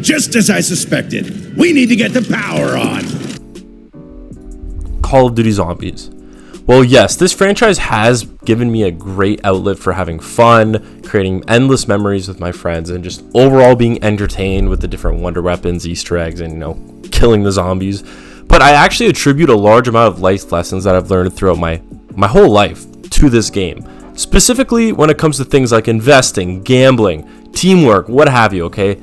Just as I suspected. We need to get the power on. Call of Duty Zombies. Well, yes, this franchise has given me a great outlet for having fun, creating endless memories with my friends, and just overall being entertained with the different wonder weapons, Easter eggs, and, killing the zombies. But I actually attribute a large amount of life lessons that I've learned throughout my whole life to this game. Specifically when it comes to things like investing, gambling, teamwork, what have you, okay?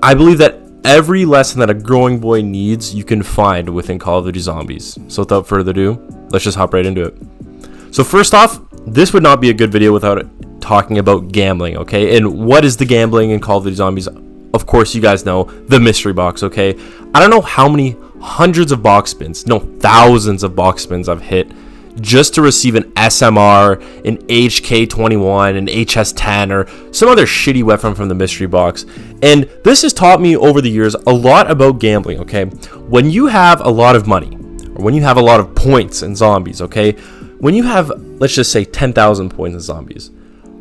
I believe that every lesson that a growing boy needs, you can find within Call of Duty Zombies. So without further ado, let's just hop right into it. So first off, this would not be a good video without talking about gambling, okay? And what is the gambling in Call of Duty Zombies? Of course, you guys know the mystery box, okay? I don't know how many hundreds of box spins, no, thousands of box spins I've hit just to receive an SMR, an HK21, an HS10, or some other shitty weapon from the mystery box. And this has taught me over the years a lot about gambling, okay? When you have a lot of money, or when you have a lot of points in zombies, okay? When you have, let's just say 10,000 points in zombies,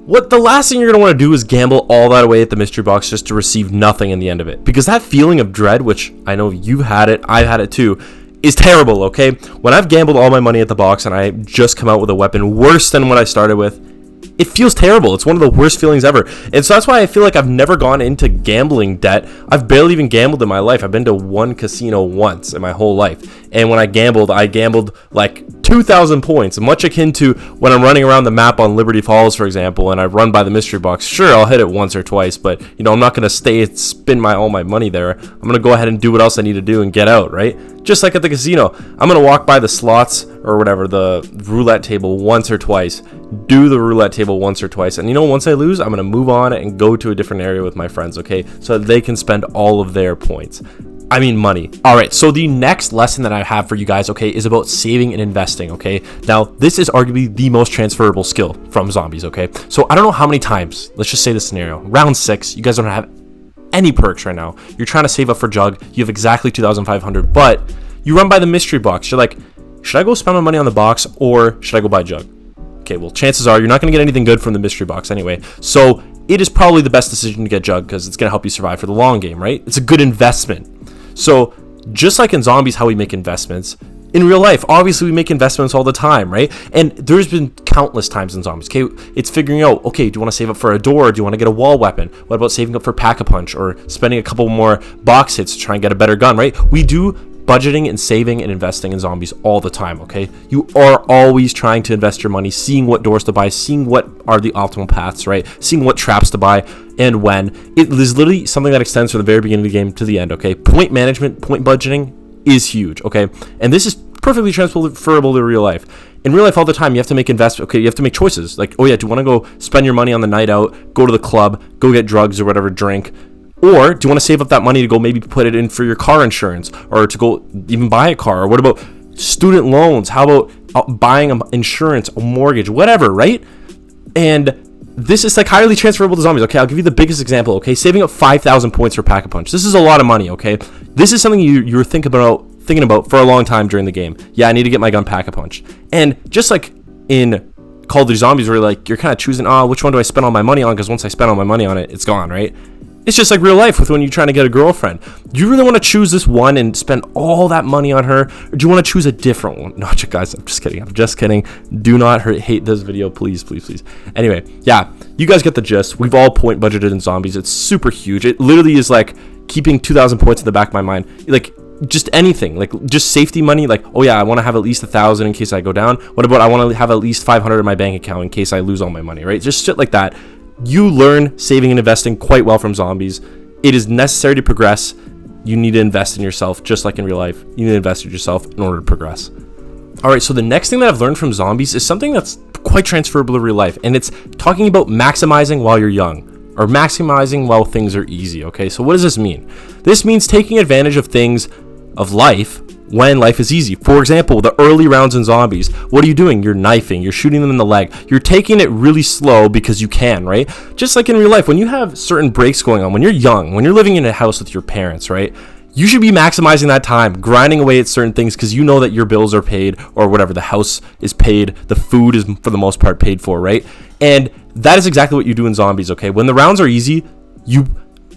what the last thing you're going to want to do is gamble all that away at the mystery box just to receive nothing in the end of it. Because that feeling of dread, which I know you've had it, I've had it too, is terrible, okay? When I've gambled all my money at the box and I just come out with a weapon worse than what I started with, it feels terrible. It's one of the worst feelings ever. And so that's why I feel like I've never gone into gambling debt. I've barely even gambled in my life. I've been to one casino once in my whole life. And when I gambled like 2,000 points, much akin to when I'm running around the map on Liberty Falls, for example, and I run by the mystery box. Sure, I'll hit it once or twice, but I'm not going to spend all my money there. I'm going to go ahead and do what else I need to do and get out, right? Just like at the casino, I'm going to walk by the slots or whatever, the roulette table once or twice, do the roulette table once or twice. And once I lose, I'm going to move on and go to a different area with my friends, okay? So that they can spend all of their points. I mean money. All right, so the next lesson that I have for you guys, okay, is about saving and investing, okay? Now, this is arguably the most transferable skill from zombies, okay? So I don't know how many times, let's just say this scenario, round 6, you guys don't have any perks right now. You're trying to save up for Jug. You have exactly 2,500, but you run by the mystery box. You're like, should I go spend my money on the box or should I go buy Jug? Okay, well, chances are you're not going to get anything good from the mystery box anyway. So it is probably the best decision to get Jug because it's going to help you survive for the long game, right? It's a good investment. So just like in zombies, how we make investments, in real life, obviously we make investments all the time, right? And there's been countless times in zombies, okay? It's figuring out, okay, do you want to save up for a door? Do you want to get a wall weapon? What about saving up for Pack-a-Punch or spending a couple more box hits to try and get a better gun, right? We do budgeting and saving and investing in zombies all the time, okay? You are always trying to invest your money, seeing what doors to buy, seeing what are the optimal paths, right? Seeing what traps to buy and when. It is literally something that extends from the very beginning of the game to the end, okay? Point management, point budgeting is huge, okay? And this is perfectly transferable to real life. In real life all the time, you have to make investments, okay? You have to make choices. Like, oh yeah, do you want to go spend your money on the night out, go to the club, go get drugs or whatever, drink? Or do you want to save up that money to go maybe put it in for your car insurance or to go even buy a car? Or what about student loans? How about buying an insurance, a mortgage, whatever, right? And this is like highly transferable to zombies, okay? I'll give you the biggest example, okay? Saving up 5,000 points for Pack-a-Punch. This is a lot of money, okay? This is something you're thinking about for a long time during the game. Yeah, I need to get my gun Pack-a-Punch. And just like in Call of Duty Zombies where you're kind of choosing, which one do I spend all my money on? Because once I spend all my money on it, it's gone, right? It's just like real life with when you're trying to get a girlfriend. Do you really want to choose this one and spend all that money on her? Or do you want to choose a different one? No, guys, I'm just kidding. Do not hate this video, please, please, please. Anyway, yeah, you guys get the gist. We've all point budgeted in zombies. It's super huge. It literally is like keeping 2,000 points in the back of my mind. Like, just anything, like just safety money. Like, oh yeah, I want to have at least 1,000 in case I go down. What about I want to have at least 500 in my bank account in case I lose all my money, right? Just shit like that. You learn saving and investing quite well from zombies. It is necessary to progress. You need to invest in yourself, just like in real life. You need to invest in yourself in order to progress. All right, so the next thing that I've learned from zombies is something that's quite transferable to real life, and it's talking about maximizing while you're young, or maximizing while things are easy, okay? So what does this mean? This means taking advantage of things of life when life is easy. For example, the early rounds in zombies, what are you doing? You're knifing, you're shooting them in the leg, you're taking it really slow because you can, right? Just like in real life, when you have certain breaks going on, when you're young, when you're living in a house with your parents, right? You should be maximizing that time, grinding away at certain things because you know that your bills are paid or whatever, the house is paid, the food is for the most part paid for, right? And that is exactly what you do in zombies, okay? When the rounds are easy, you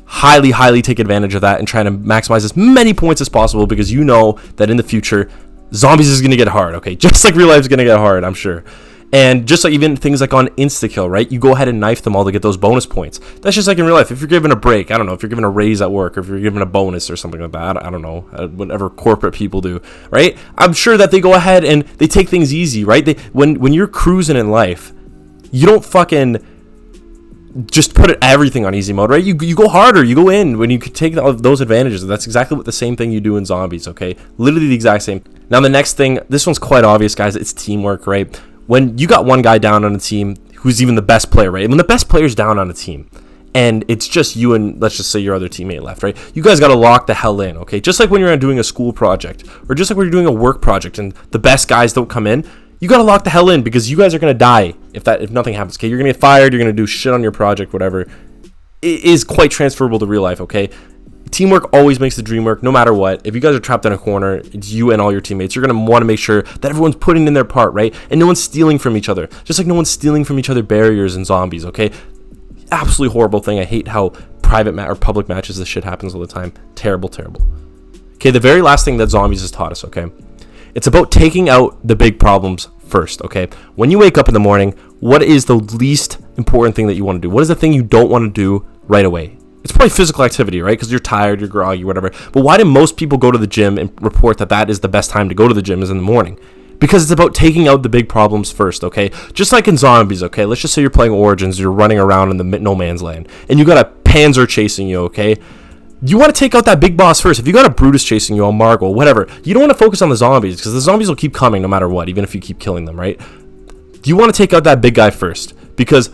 highly take advantage of that and try to maximize as many points as possible, because you know that in the future, zombies is going to get hard, okay? Just like real life is going to get hard, I'm sure. And just like even things like on insta-kill, right? You go ahead and knife them all to get those bonus points. That's just like in real life. If you're given a break, I don't know, if you're given a raise at work, or if you're given a bonus or something like that, I don't know, whatever corporate people do, right? I'm sure that they go ahead and they take things easy, right? When you're cruising in life, you don't fucking just put everything on easy mode, right? You go harder, you go in when you could take those advantages. That's exactly what the same thing you do in zombies, okay? Literally the exact same. Now the next thing, this one's quite obvious, guys. It's teamwork, right? When you got one guy down on a team who's even the best player, right? When the best player's down on a team and it's just you and, let's just say, your other teammate left, right? You guys got to lock the hell in, okay? Just like when you're doing a school project, or just like when you're doing a work project and the best guys don't come in, you got to lock the hell in, because you guys are going to die if nothing happens, okay? You're going to get fired, you're going to do shit on your project, whatever. It is quite transferable to real life, okay? Teamwork always makes the dream work, no matter what. If you guys are trapped in a corner, it's you and all your teammates. You're going to want to make sure that everyone's putting in their part, right? And no one's stealing from each other. Just like no one's stealing from each other barriers in zombies, okay? Absolutely horrible thing. I hate how private or public matches this shit happens all the time. Terrible. Okay, the very last thing that zombies has taught us, okay? It's about taking out the big problems first, okay? When you wake up in the morning, what is the least important thing that you want to do? What is the thing you don't want to do right away? It's probably physical activity, right? Because you're tired, you're groggy, whatever. But why do most people go to the gym and report that is the best time to go to the gym is in the morning? Because it's about taking out the big problems first, okay? Just like in zombies, okay? Let's just say you're playing Origins, you're running around in the no man's land, and you got a Panzer chasing you, okay? You want to take out that big boss first. If you got a Brutus chasing you, a Margol, whatever, you don't want to focus on the zombies, because the zombies will keep coming no matter what, even if you keep killing them, right? You want to take out that big guy first, because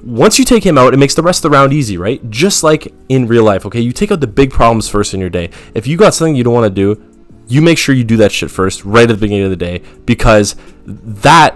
once you take him out, it makes the rest of the round easy, right? Just like in real life, okay? You take out the big problems first in your day. If you got something you don't want to do, you make sure you do that shit first, right at the beginning of the day, because that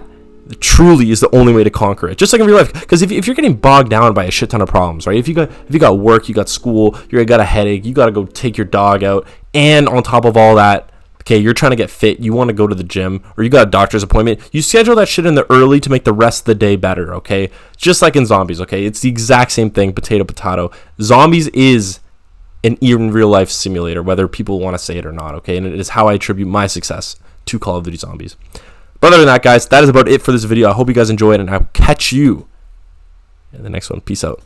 truly is the only way to conquer it. Just like in real life, because if you're getting bogged down by a shit ton of problems, right? If you got work, you got school, you got a headache, you got to go take your dog out, and on top of all that, okay, you're trying to get fit, you want to go to the gym, or you got a doctor's appointment, you schedule that shit in the early to make the rest of the day better, okay? Just like in zombies, okay? It's the exact same thing, potato. Zombies is an even real life simulator, whether people want to say it or not, okay? And it is how I attribute my success to Call of Duty Zombies. But other than that, guys, that is about it for this video. I hope you guys enjoyed, and I'll catch you in the next one. Peace out.